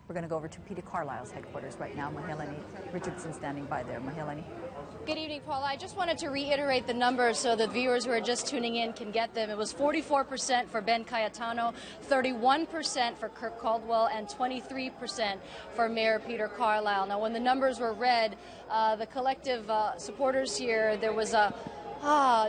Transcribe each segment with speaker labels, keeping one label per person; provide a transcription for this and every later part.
Speaker 1: We're going to go over to Peter Carlisle's headquarters right now. Mahelani Richardson standing by there. Mahelani.
Speaker 2: Good evening, Paula. I just wanted to reiterate the numbers so the viewers who are just tuning in can get them. It was 44% for Ben Cayetano, 31% for Kirk Caldwell, and 23% for Mayor Peter Carlisle. Now, when the numbers were read, the collective supporters here, there was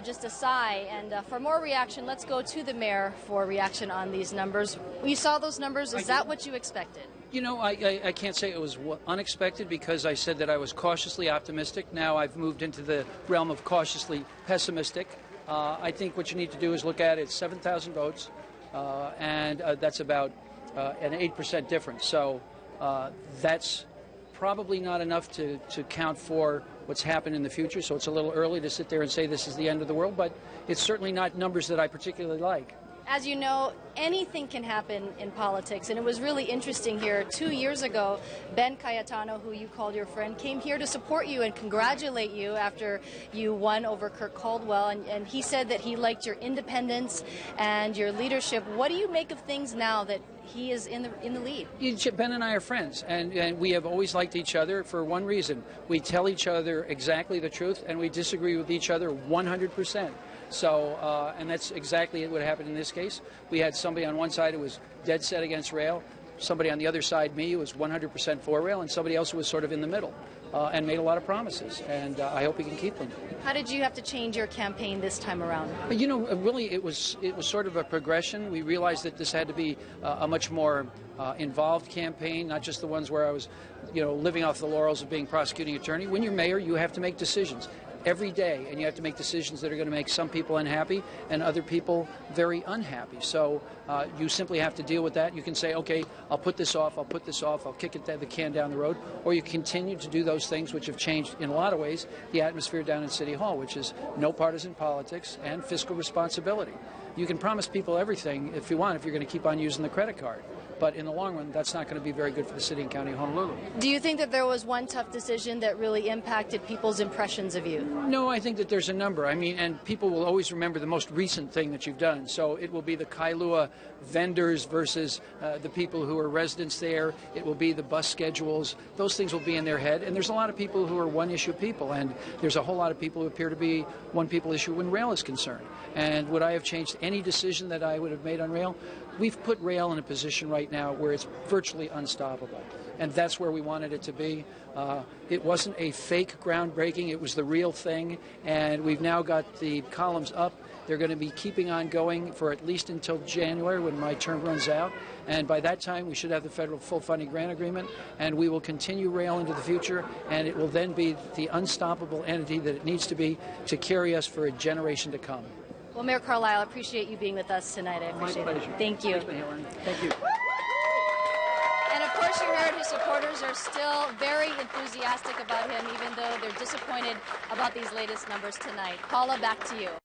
Speaker 2: just a sigh. And for more reaction, let's go to the mayor for reaction on these numbers. You saw those numbers. Is that what you expected?
Speaker 3: You know, I can't say it was unexpected because I said that I was cautiously optimistic. Now I've moved into the realm of cautiously pessimistic. I think what you need to do is look at it, 7,000 votes, and that's about an 8% difference. So that's probably not enough to count for what's happened in the future. So it's a little early to sit there and say this is the end of the world, but it's certainly not numbers that I particularly like.
Speaker 2: As you know, anything can happen in politics, and it was really interesting here. 2 years ago, Ben Cayetano, who you called your friend, came here to support you and congratulate you after you won over Kirk Caldwell, and he said that he liked your independence and your leadership. What do you make of things now that he is in the lead?
Speaker 3: Ben and I are friends, and we have always liked each other for one reason. We tell each other exactly the truth, and we disagree with each other 100%. So, and that's exactly what happened in this case. We had somebody on one side who was dead set against rail, somebody on the other side, me, who was 100% for rail, and somebody else who was sort of in the middle and made a lot of promises. And I hope he can keep them.
Speaker 2: How did you have to change your campaign this time around?
Speaker 3: You know, really, it was sort of a progression. We realized that this had to be a much more involved campaign, not just the ones where I was, living off the laurels of being prosecuting attorney. When you're mayor, you have to make decisions every day, and you have to make decisions that are going to make some people unhappy and other people very unhappy. So you simply have to deal with that. You can say, okay, I'll put this off, I'll kick the can down the road, or you continue to do those things which have changed in a lot of ways the atmosphere down in City Hall, which is no partisan politics and fiscal responsibility. You can promise people everything if you want, if you're going to keep on using the credit card. But in the long run, that's not going to be very good for the city and county of Honolulu.
Speaker 2: Do you think that there was one tough decision that really impacted people's impressions of you?
Speaker 3: No, I think that there's a number. I mean, and people will always remember the most recent thing that you've done. So it will be the Kailua vendors versus the people who are residents there. It will be the bus schedules. Those things will be in their head. And there's a lot of people who are one-issue people. And there's a whole lot of people who appear to be one-people issue when rail is concerned. And would I have changed any decision that I would have made on rail? We've put rail in a position right now where it's virtually unstoppable. And that's where we wanted it to be. It wasn't a fake groundbreaking. It was the real thing. And we've now got the columns up. They're going to be keeping on going for at least until January when my term runs out. And by that time, we should have the federal full funding grant agreement. And we will continue rail into the future. And it will then be the unstoppable entity that it needs to be to carry us for a generation to come.
Speaker 2: Well, Mayor Carlisle, I appreciate you being with us tonight. I appreciate it. Thank you.
Speaker 3: Thank you.
Speaker 2: And of course, you heard his supporters are still very enthusiastic about him, even though they're disappointed about these latest numbers tonight. Paula, back to you.